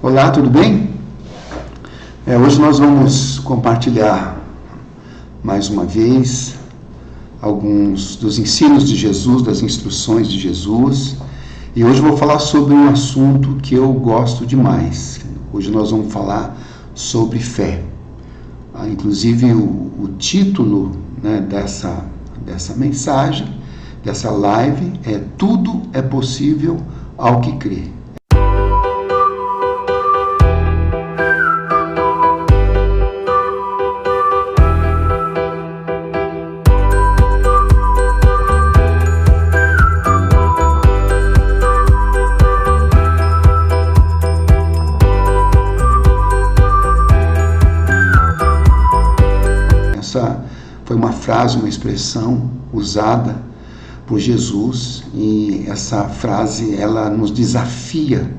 Olá, tudo bem? Hoje nós vamos compartilhar mais uma vez alguns dos ensinos de Jesus, das instruções de Jesus. E hoje eu vou falar sobre um assunto que eu gosto demais. Hoje nós vamos falar sobre fé. Inclusive o título, dessa mensagem, dessa live é Tudo é Possível ao que crê. Essa foi uma frase, uma expressão usada por Jesus, e essa frase ela nos desafia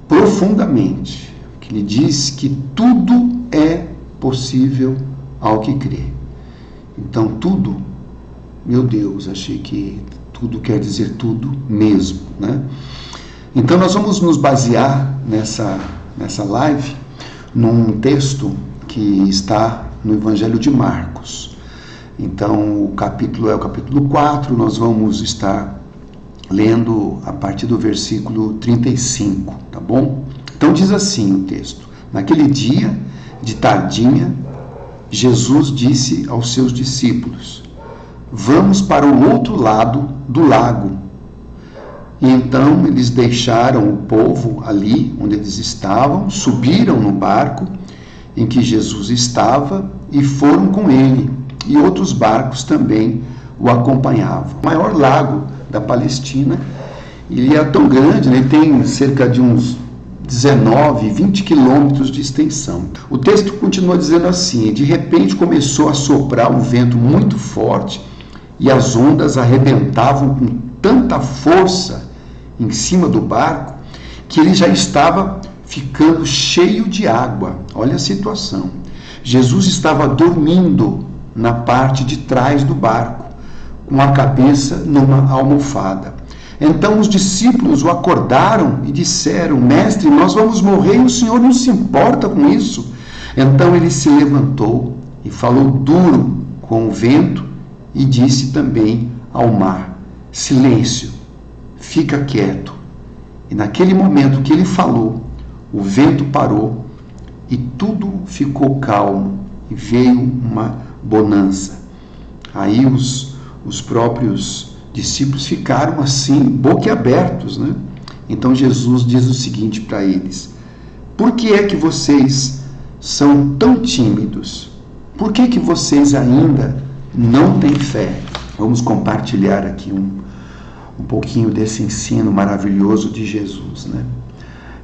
profundamente, que ele diz que tudo é possível ao que crê. Então tudo, meu Deus, achei que tudo quer dizer tudo mesmo, né? Então nós vamos nos basear nessa live num texto que está no Evangelho de Marcos. Então o capítulo é o capítulo 4, nós vamos estar lendo a partir do versículo 35, tá bom? Então diz assim o texto: Naquele dia, de tardinha, Jesus disse aos seus discípulos: Vamos para o outro lado do lago. E então eles deixaram o povo ali onde eles estavam, subiram no barco em que Jesus estava e foram com ele, e outros barcos também o acompanhavam. O maior lago da Palestina, ele é tão grande, ele tem cerca de uns 19, 20 quilômetros de extensão. O texto continua dizendo assim: de repente começou a soprar um vento muito forte e as ondas arrebentavam com tanta força em cima do barco que ele já estava ficando cheio de água. Olha a situação. Jesus estava dormindo na parte de trás do barco, com a cabeça numa almofada. Então os discípulos o acordaram e disseram: Mestre, nós vamos morrer e o Senhor não se importa com isso. Então ele se levantou e falou duro com o vento e disse também ao mar: Silêncio, fica quieto. E naquele momento que ele falou, o vento parou e tudo ficou calmo e veio uma bonança. Aí os próprios discípulos ficaram assim, boquiabertos, né? Então Jesus diz o seguinte para eles: Por que é que vocês são tão tímidos? Por que que vocês ainda não têm fé? Vamos compartilhar aqui um pouquinho desse ensino maravilhoso de Jesus, né?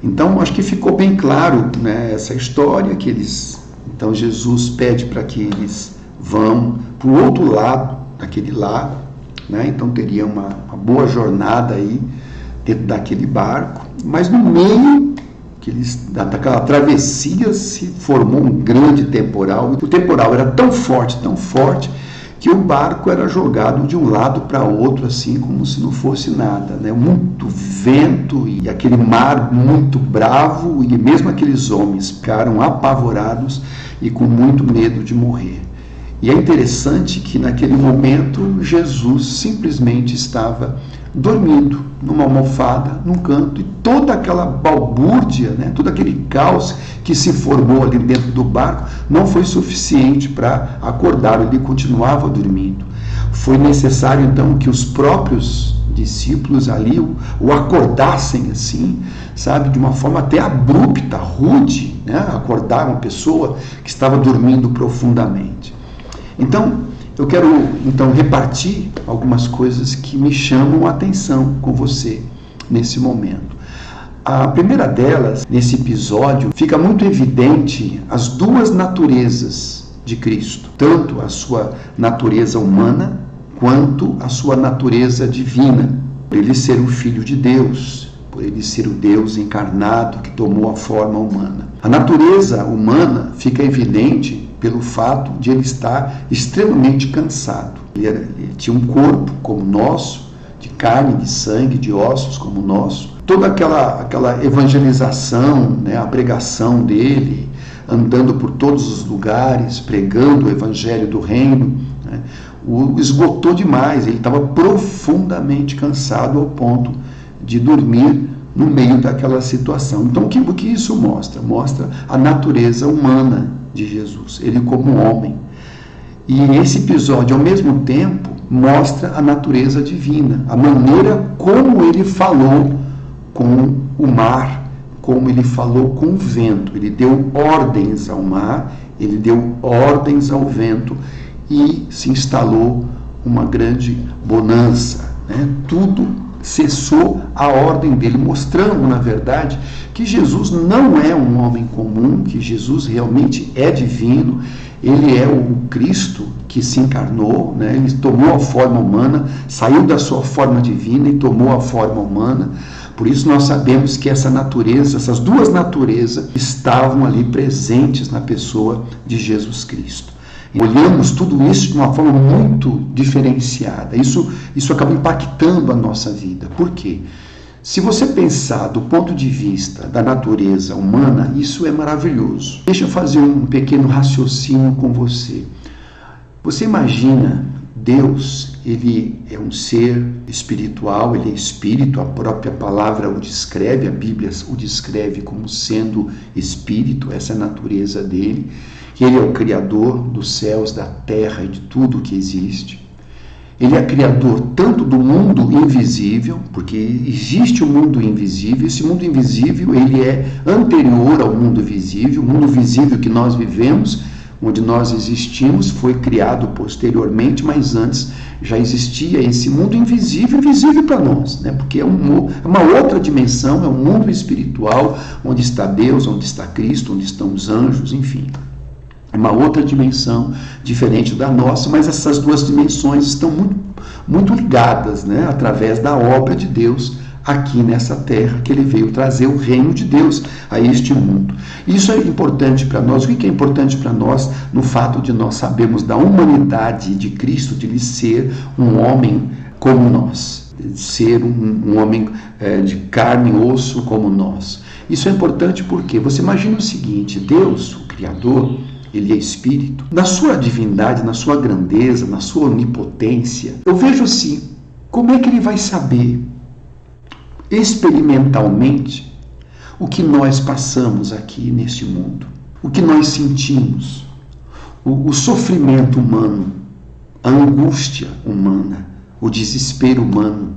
Então, acho que ficou bem claro, né, essa história que então Jesus pede para que eles vão para o outro lado daquele lago, né? Então teria uma boa jornada aí dentro daquele barco, mas no meio daquela travessia se formou um grande temporal. O temporal era tão forte, que o barco era jogado de um lado para outro, assim como se não fosse nada, né? Muito vento e aquele mar muito bravo, e mesmo aqueles homens ficaram apavorados e com muito medo de morrer. E é interessante que naquele momento Jesus simplesmente estava dormindo numa almofada, num canto, e toda aquela balbúrdia, né, todo aquele caos que se formou ali dentro do barco não foi suficiente para acordá-lo, ele continuava dormindo. Foi necessário então que os próprios discípulos ali o acordassem assim, sabe, de uma forma até abrupta, rude, né, acordar uma pessoa que estava dormindo profundamente. Então, eu quero repartir algumas coisas que me chamam a atenção com você nesse momento. A primeira delas, nesse episódio, fica muito evidente as duas naturezas de Cristo, tanto a sua natureza humana quanto a sua natureza divina, por ele ser o Filho de Deus, por ele ser o Deus encarnado que tomou a forma humana. A natureza humana fica evidente pelo fato de ele estar extremamente cansado. Ele tinha um corpo como o nosso, de carne, de sangue, de ossos como o nosso, toda aquela evangelização, né, a pregação dele, andando por todos os lugares, pregando o evangelho do reino, né, o esgotou demais. Ele estava profundamente cansado ao ponto de dormir no meio daquela situação. Então, o que isso mostra? Mostra a natureza humana de Jesus, ele como homem. E esse episódio, ao mesmo tempo, mostra a natureza divina, a maneira como ele falou com o mar, como ele falou com o vento. Ele deu ordens ao mar, ele deu ordens ao vento e se instalou uma grande bonança, né? Tudo cessou a ordem dele, mostrando, na verdade, que Jesus não é um homem comum, que Jesus realmente é divino. Ele é o Cristo que se encarnou, né? Ele tomou a forma humana, saiu da sua forma divina e tomou a forma humana. Por isso nós sabemos que essa natureza, essas duas naturezas estavam ali presentes na pessoa de Jesus Cristo. Olhamos tudo isso de uma forma muito diferenciada. Isso acaba impactando a nossa vida. Por quê? Se você pensar do ponto de vista da natureza humana, isso é maravilhoso. Deixa eu fazer um pequeno raciocínio com você. Você imagina, Deus, ele é um ser espiritual, ele é espírito, a própria palavra o descreve, a Bíblia o descreve como sendo espírito, essa é a natureza dele. Ele é o Criador dos céus, da terra e de tudo que existe. Ele é criador tanto do mundo invisível, porque existe o mundo invisível. Esse mundo invisível ele é anterior ao mundo visível. O mundo visível que nós vivemos, onde nós existimos, foi criado posteriormente, mas antes já existia esse mundo invisível para nós, né? Porque é uma outra dimensão, é um mundo espiritual, onde está Deus, onde está Cristo, onde estão os anjos, enfim. É uma outra dimensão diferente da nossa, mas essas duas dimensões estão muito ligadas, né, através da obra de Deus aqui nessa terra, que ele veio trazer o reino de Deus a este mundo. Isso é importante para nós. O que é importante para nós no fato de nós sabermos da humanidade de Cristo, de ele ser um homem como nós, de ser um homem de carne e osso como nós. Isso é importante porque você imagina o seguinte: Deus, o Criador, ele é espírito. Na sua divindade, na sua grandeza, na sua onipotência, eu vejo assim, como é que ele vai saber experimentalmente o que nós passamos aqui neste mundo, o que nós sentimos, o sofrimento humano, a angústia humana, o desespero humano,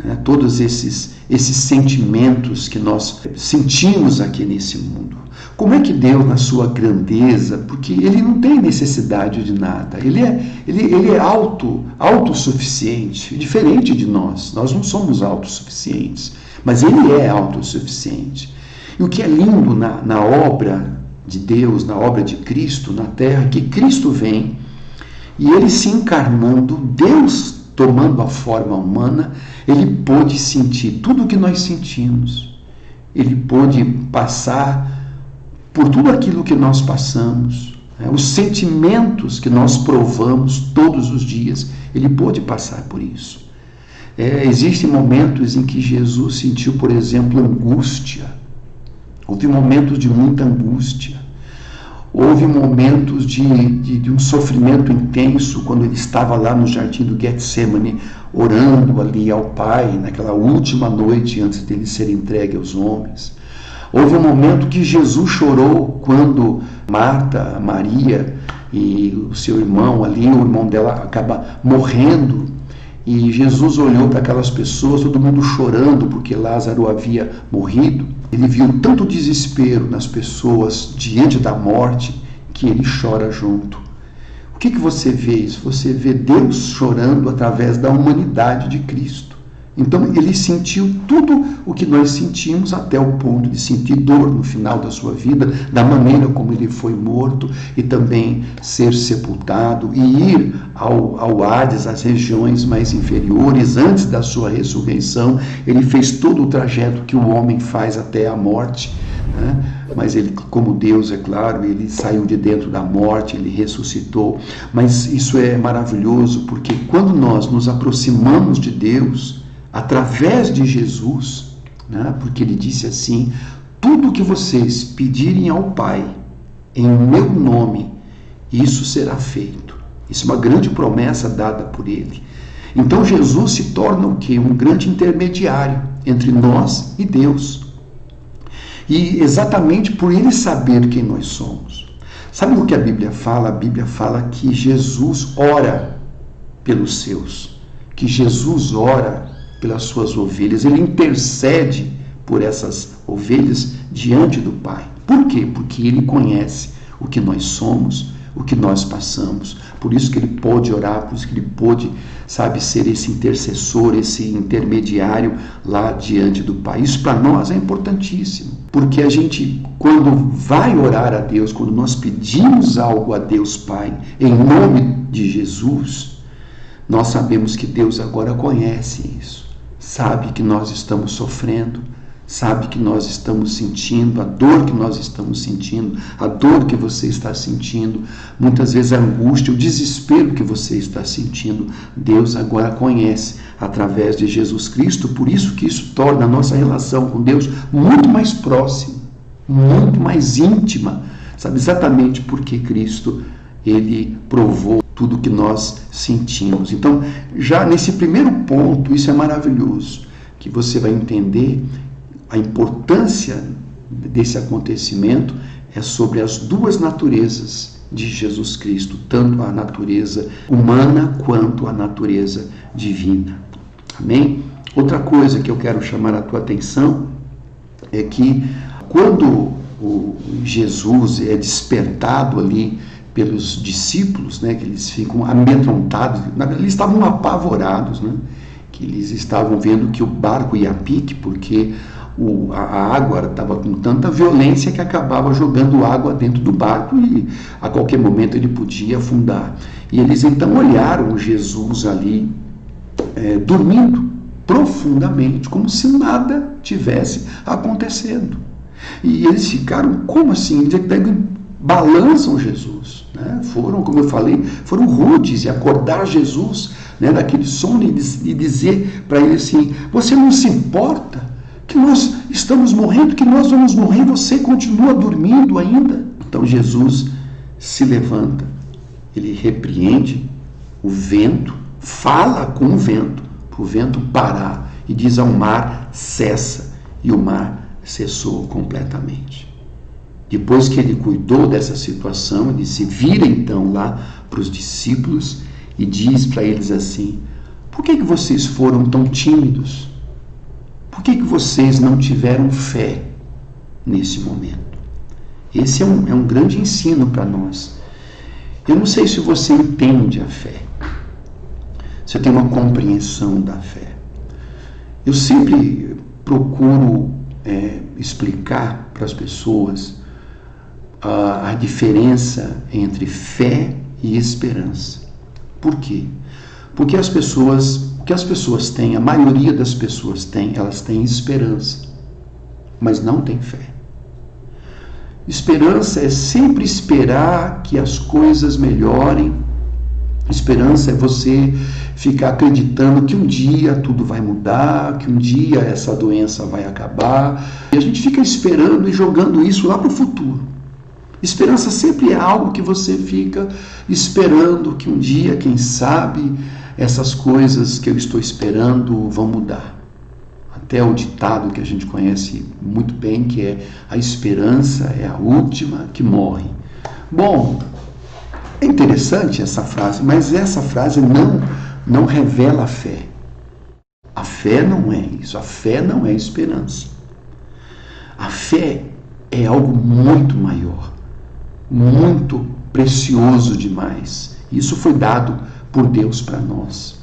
né? Todos esses sentimentos que nós sentimos aqui nesse mundo. Como é que Deus, na sua grandeza, porque ele não tem necessidade de nada, ele é autossuficiente, diferente de nós. Nós não somos autossuficientes, mas ele é autossuficiente. E o que é lindo na obra de Deus, na obra de Cristo na terra, é que Cristo vem e ele se encarnando, Deus tomando a forma humana, ele pôde sentir tudo o que nós sentimos. Ele pôde passar por tudo aquilo que nós passamos, né? Os sentimentos que nós provamos todos os dias, ele pôde passar por isso. Existem momentos em que Jesus sentiu, por exemplo, angústia. Houve momentos de muita angústia. Houve momentos de um sofrimento intenso quando ele estava lá no jardim do Getsemane, orando ali ao Pai, naquela última noite antes dele ser entregue aos homens. Houve um momento que Jesus chorou quando Marta, Maria e o seu irmão ali, o irmão dela acaba morrendo. E Jesus olhou para aquelas pessoas, todo mundo chorando porque Lázaro havia morrido. Ele viu tanto desespero nas pessoas diante da morte que ele chora junto. O que você vê isso? Você vê Deus chorando através da humanidade de Cristo. Então ele sentiu tudo o que nós sentimos, até o ponto de sentir dor no final da sua vida, da maneira como ele foi morto e também ser sepultado e ir ao Hades, às regiões mais inferiores, antes da sua ressurreição. Ele fez todo o trajeto que o homem faz até a morte, né? Mas ele, como Deus, é claro, ele saiu de dentro da morte, ele ressuscitou. Mas isso é maravilhoso, porque quando nós nos aproximamos de Deus, através de Jesus, né? Porque ele disse assim: tudo que vocês pedirem ao Pai em meu nome, isso será feito. Isso é uma grande promessa dada por ele. Então Jesus se torna o quê? Um grande intermediário entre nós e Deus. E exatamente por ele saber quem nós somos. Sabe o que a Bíblia fala? A Bíblia fala que Jesus ora pelos seus, que Jesus ora pelas suas ovelhas, ele intercede por essas ovelhas diante do Pai. Por quê? Porque ele conhece o que nós somos, o que nós passamos. Por isso que ele pôde orar, por isso que ele pôde, ser esse intercessor, esse intermediário lá diante do Pai. Isso para nós é importantíssimo, porque a gente, quando vai orar a Deus, quando nós pedimos algo a Deus Pai, em nome de Jesus, nós sabemos que Deus agora conhece isso, sabe que nós estamos sofrendo, sabe que nós estamos sentindo, a dor que nós estamos sentindo, a dor que você está sentindo, muitas vezes a angústia, o desespero que você está sentindo, Deus agora conhece através de Jesus Cristo. Por isso que isso torna a nossa relação com Deus muito mais próxima, muito mais íntima, exatamente porque Cristo, ele provou tudo que nós sentimos. Então, já nesse primeiro ponto, isso é maravilhoso, que você vai entender a importância desse acontecimento é sobre as duas naturezas de Jesus Cristo, tanto a natureza humana quanto a natureza divina. Amém? Outra coisa que eu quero chamar a tua atenção é que quando o Jesus é despertado ali pelos discípulos, que eles ficam amedrontados, eles estavam apavorados, que eles estavam vendo que o barco ia a pique, porque a água estava com tanta violência que acabava jogando água dentro do barco e a qualquer momento ele podia afundar. E eles então olharam Jesus ali dormindo profundamente, como se nada tivesse acontecendo. E eles ficaram, como assim? Eles balançam Jesus. Foram, como eu falei, foram rudes e acordar Jesus daquele sono e dizer para ele assim: você não se importa que nós estamos morrendo, que nós vamos morrer, você continua dormindo ainda? Então Jesus se levanta, ele repreende o vento, fala com o vento, para o vento parar, e diz ao mar: cessa, e o mar cessou completamente. Depois que ele cuidou dessa situação, ele se vira então lá para os discípulos e diz para eles assim: por que vocês foram tão tímidos? Por que vocês não tiveram fé nesse momento? Esse é um grande ensino para nós. Eu não sei se você entende a fé, se tem uma compreensão da fé. Eu sempre procuro explicar para as pessoas a diferença entre fé e esperança. Por quê? Porque o que as pessoas têm, a maioria das pessoas tem, elas têm esperança, mas não têm fé. Esperança é sempre esperar que as coisas melhorem. Esperança é você ficar acreditando que um dia tudo vai mudar, que um dia essa doença vai acabar. E a gente fica esperando e jogando isso lá para o futuro. Esperança sempre é algo que você fica esperando que um dia, quem sabe, essas coisas que eu estou esperando vão mudar. Até o ditado que a gente conhece muito bem, que é: a esperança é a última que morre. Bom, é interessante essa frase, mas essa frase não revela a fé. A fé não é isso, a fé não é esperança. A fé é algo muito maior, muito precioso demais. Isso foi dado por Deus para nós.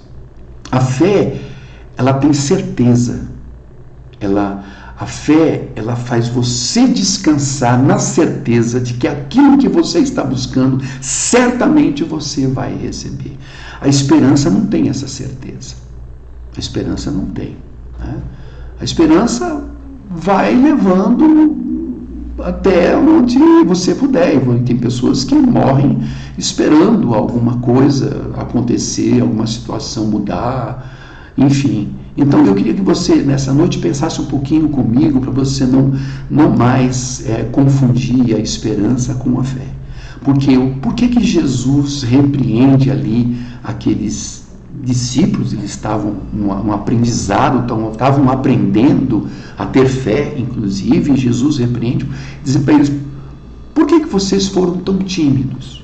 A fé, ela tem certeza. A fé, ela faz você descansar na certeza de que aquilo que você está buscando, certamente você vai receber. A esperança não tem essa certeza. A esperança não tem. A esperança vai levando até onde você puder. Tem pessoas que morrem esperando alguma coisa acontecer, alguma situação mudar, enfim. Então eu queria que você nessa noite pensasse um pouquinho comigo para você não mais confundir a esperança com a fé. Porque por que Jesus repreende ali aqueles discípulos? Eles estavam num aprendizado, estavam aprendendo a ter fé, inclusive, e Jesus repreende, diz para eles: por que vocês foram tão tímidos?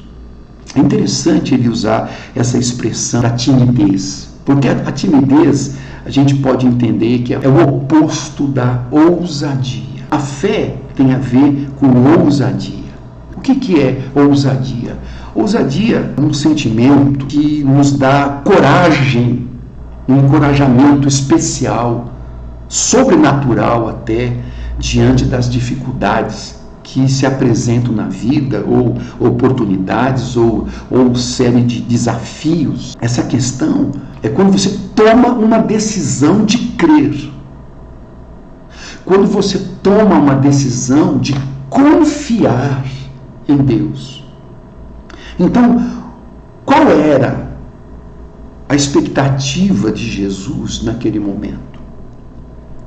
É interessante ele usar essa expressão da timidez, porque a timidez a gente pode entender que é o oposto da ousadia. A fé tem a ver com ousadia. O que é ousadia? Ousadia é um sentimento que nos dá coragem, um encorajamento especial, sobrenatural até, diante das dificuldades que se apresentam na vida, ou oportunidades, ou série de desafios. Essa questão é quando você toma uma decisão de crer. Quando você toma uma decisão de confiar em Deus. Então, qual era a expectativa de Jesus naquele momento?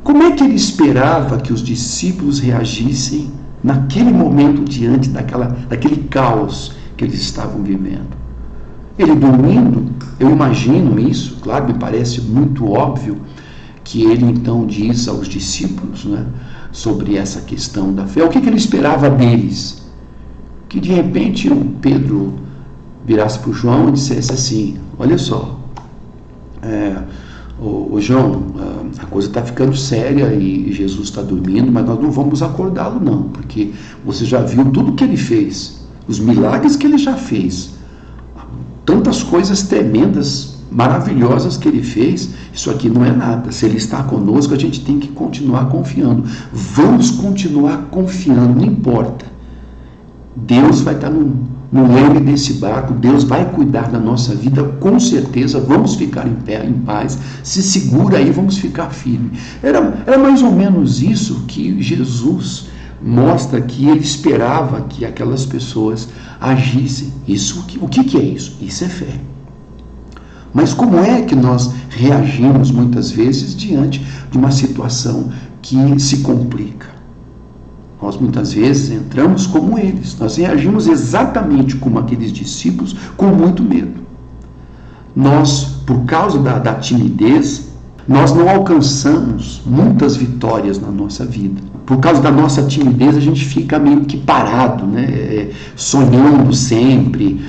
Como é que ele esperava que os discípulos reagissem naquele momento diante daquele caos que eles estavam vivendo? Ele dormindo, eu imagino isso, claro, me parece muito óbvio que ele então diz aos discípulos, né, sobre essa questão da fé. O que ele esperava deles? Que de repente o Pedro virasse para o João e dissesse assim: olha só, ô João, a coisa está ficando séria e Jesus está dormindo, mas nós não vamos acordá-lo não, porque você já viu tudo que ele fez, os milagres que ele já fez, tantas coisas tremendas, maravilhosas que ele fez. Isso aqui não é nada. Se ele está conosco, a gente tem que continuar confiando. Vamos continuar confiando, não importa. Deus vai estar no leme desse barco, Deus vai cuidar da nossa vida, com certeza. Vamos ficar em pé, em paz, se segura aí, vamos ficar firme. Era mais ou menos isso que Jesus mostra que ele esperava que aquelas pessoas agissem. O que é isso? Isso é fé. Mas como é que nós reagimos muitas vezes diante de uma situação que se complica? Nós muitas vezes entramos como eles, nós reagimos exatamente como aqueles discípulos, com muito medo. Nós, por causa da timidez, nós não alcançamos muitas vitórias na nossa vida. Por causa da nossa timidez, a gente fica meio que parado, né? Sonhando sempre,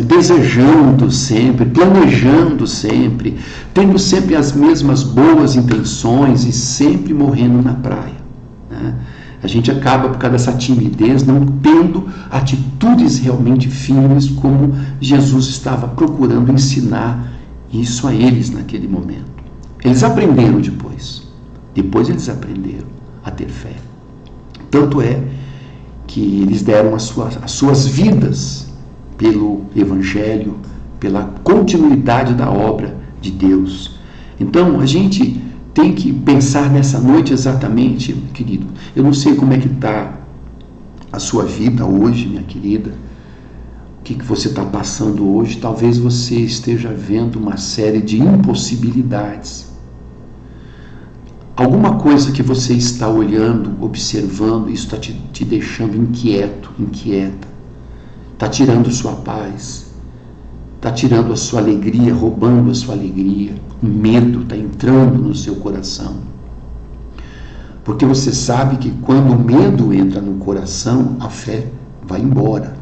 desejando sempre, planejando sempre, tendo sempre as mesmas boas intenções e sempre morrendo na praia, né? A gente acaba, por causa dessa timidez, não tendo atitudes realmente firmes, como Jesus estava procurando ensinar isso a eles naquele momento. Eles aprenderam depois eles aprenderam a ter fé. Tanto é que eles deram as suas vidas pelo Evangelho, pela continuidade da obra de Deus. Então, a gente tem que pensar nessa noite exatamente, querido. Eu não sei como é que está a sua vida hoje, minha querida. O que você está passando hoje? Talvez você esteja vendo uma série de impossibilidades. Alguma coisa que você está olhando, observando, isso está te deixando inquieto, inquieta. Está tirando sua paz. Está tirando a sua alegria, roubando a sua alegria. O medo está entrando no seu coração. Porque você sabe que quando o medo entra no coração, a fé vai embora.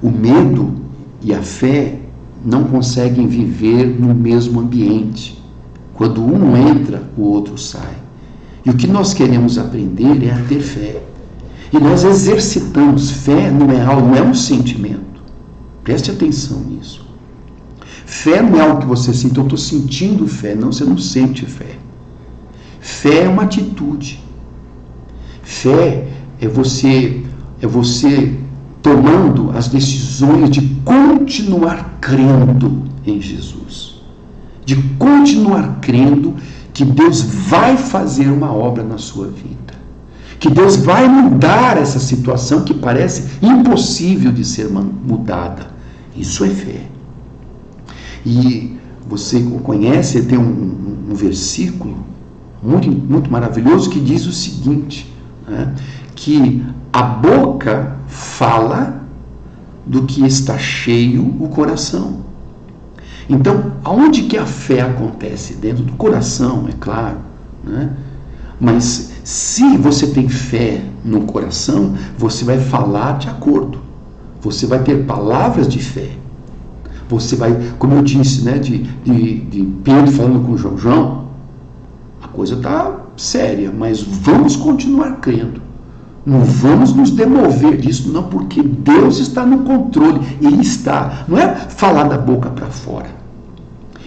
O medo e a fé não conseguem viver no mesmo ambiente. Quando um entra, o outro sai. E o que nós queremos aprender é a ter fé. E nós exercitamos. Fé não é algo, não é um sentimento. Preste atenção nisso. Fé não é algo que você sente. Eu estou sentindo fé. Não, você não sente fé. Fé é uma atitude. Fé é você tomando as decisões de continuar crendo em Jesus. De continuar crendo que Deus vai fazer uma obra na sua vida. Que Deus vai mudar essa situação que parece impossível de ser mudada. Isso é fé. E Você conhece, tem um versículo muito, muito maravilhoso que diz o seguinte, né? Que a boca fala do que está cheio o coração. Então, aonde que a fé acontece? Dentro do coração, é claro, né? Mas se você tem fé no coração, você vai falar de acordo. Você vai ter palavras de fé. Você vai, como eu disse, né, de Pedro falando com João, a coisa está séria, mas vamos continuar crendo. Não vamos nos demover disso, não, porque Deus está no controle. Ele está. Não é falar da boca para fora.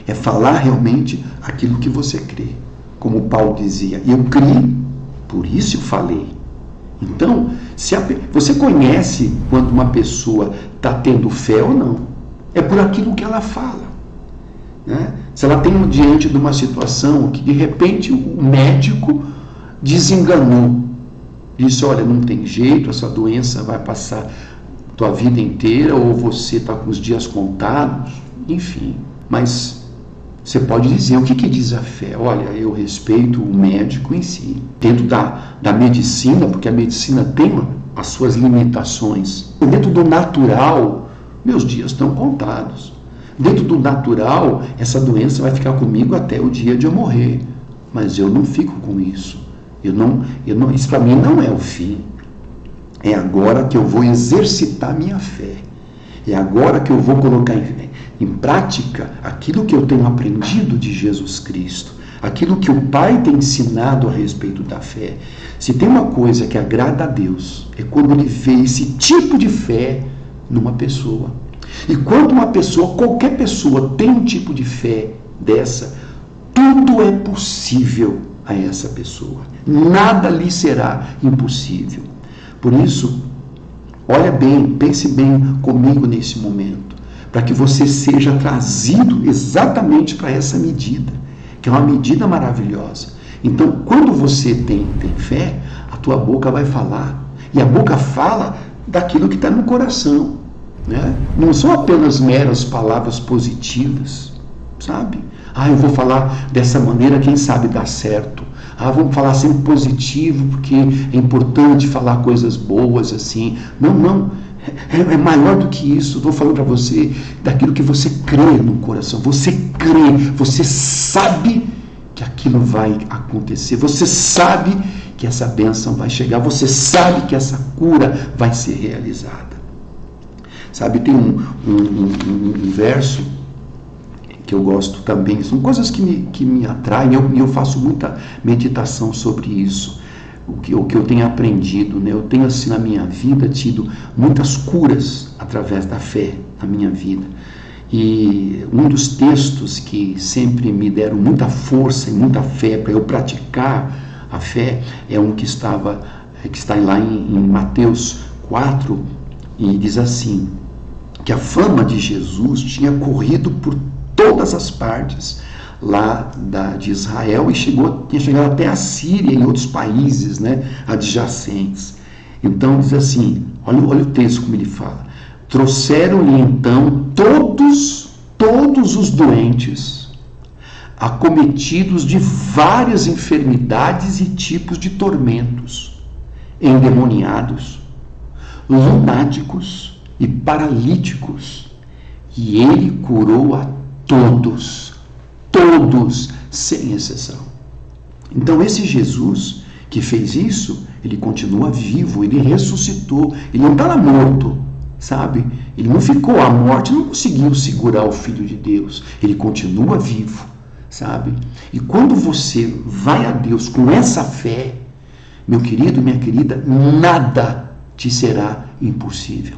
É falar realmente aquilo que você crê. Como Paulo dizia, eu criei, por isso eu falei. Então, você conhece quando uma pessoa está tendo fé ou não. É por aquilo que ela fala. Né? Se ela tem diante de uma situação que de repente o médico desenganou, disse, olha, não tem jeito, essa doença vai passar tua vida inteira, ou você está com os dias contados, enfim. Mas você pode dizer, o que diz a fé? Olha, eu respeito o médico em si. Dentro da medicina, porque a medicina tem as suas limitações. Dentro do natural, meus dias estão contados. Dentro do natural, essa doença vai ficar comigo até o dia de eu morrer. Mas eu não fico com isso. Isso para mim não é o fim. É agora que eu vou exercitar minha fé. É agora que eu vou colocar em prática aquilo que eu tenho aprendido de Jesus Cristo. Aquilo que o Pai tem ensinado a respeito da fé. Se tem uma coisa que agrada a Deus, é quando Ele vê esse tipo de fé numa pessoa. E quando uma pessoa, qualquer pessoa, tem um tipo de fé dessa, tudo é possível a essa pessoa. Nada lhe será impossível. Por isso, olha bem, pense bem comigo nesse momento, para que você seja trazido exatamente para essa medida, que é uma medida maravilhosa. Então, quando você tem fé, a tua boca vai falar. E a boca fala daquilo que está no coração. Né? Não são apenas meras palavras positivas, sabe? Eu vou falar dessa maneira, quem sabe dá certo. Vamos falar sempre positivo, porque é importante falar coisas boas assim. Não. É maior do que isso. Estou falando para você daquilo que você crê no coração. Você crê, você sabe que aquilo vai acontecer. Você sabe que essa bênção vai chegar. Você sabe que essa cura vai ser realizada. Sabe, tem um verso que eu gosto também, são coisas que me atraem, e eu faço muita meditação sobre isso, o que eu tenho aprendido, né? Eu tenho assim na minha vida tido muitas curas através da fé na minha vida, e um dos textos que sempre me deram muita força e muita fé para eu praticar a fé, é um que está lá em Mateus 4, e diz assim, que a fama de Jesus tinha corrido por todas as partes lá de Israel e tinha chegado até a Síria e outros países, né, adjacentes. Então diz assim, olha o texto como ele fala, trouxeram-lhe então todos os doentes, acometidos de várias enfermidades e tipos de tormentos, endemoniados, lunáticos e paralíticos, e ele curou a todos, sem exceção. Então esse Jesus que fez isso, ele continua vivo, ele ressuscitou, ele não está lá morto, sabe? Ele não ficou, a morte não conseguiu segurar o Filho de Deus, ele continua vivo, sabe? E quando você vai a Deus com essa fé, meu querido, minha querida, nada te será impossível.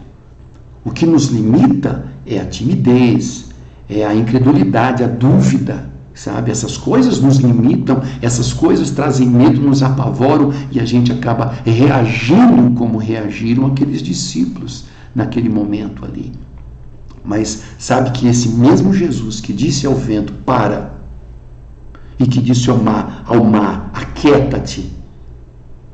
O que nos limita é a timidez, é a incredulidade, a dúvida, sabe? Essas coisas nos limitam, essas coisas trazem medo, nos apavoram e a gente acaba reagindo como reagiram aqueles discípulos naquele momento ali. Mas sabe que esse mesmo Jesus que disse ao vento, para, e que disse ao mar, aquieta-te,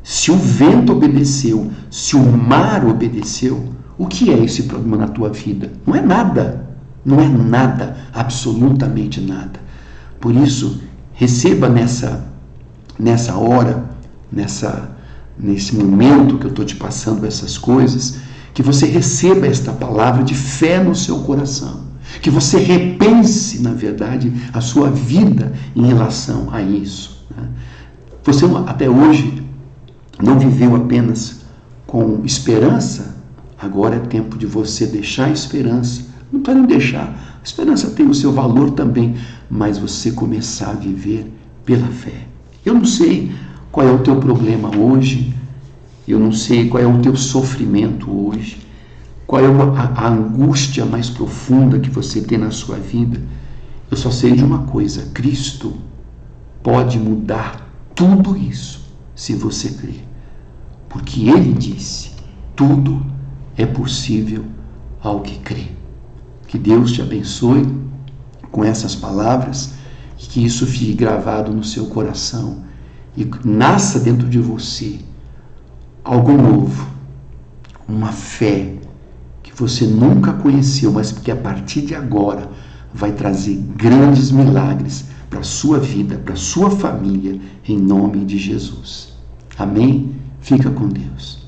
se o vento obedeceu, se o mar obedeceu, o que é esse problema na tua vida? Não é nada. Não é nada, absolutamente nada. Por isso, receba nessa hora, nesse momento que eu estou te passando essas coisas, que você receba esta palavra de fé no seu coração. Que você repense, na verdade, a sua vida em relação a isso. Né? Você até hoje não viveu apenas com esperança, agora é tempo de você deixar a esperança. Não para não deixar, a esperança tem o seu valor também, mas você começar a viver pela fé. Eu não sei qual é o teu problema hoje, eu não sei qual é o teu sofrimento hoje, qual é a angústia mais profunda que você tem na sua vida. Eu só sei de uma coisa: Cristo pode mudar tudo isso se você crer. Porque Ele disse, tudo é possível ao que crê. Que Deus te abençoe com essas palavras e que isso fique gravado no seu coração e nasça dentro de você algo novo, uma fé que você nunca conheceu, mas que a partir de agora vai trazer grandes milagres para a sua vida, para a sua família, em nome de Jesus. Amém? Fica com Deus.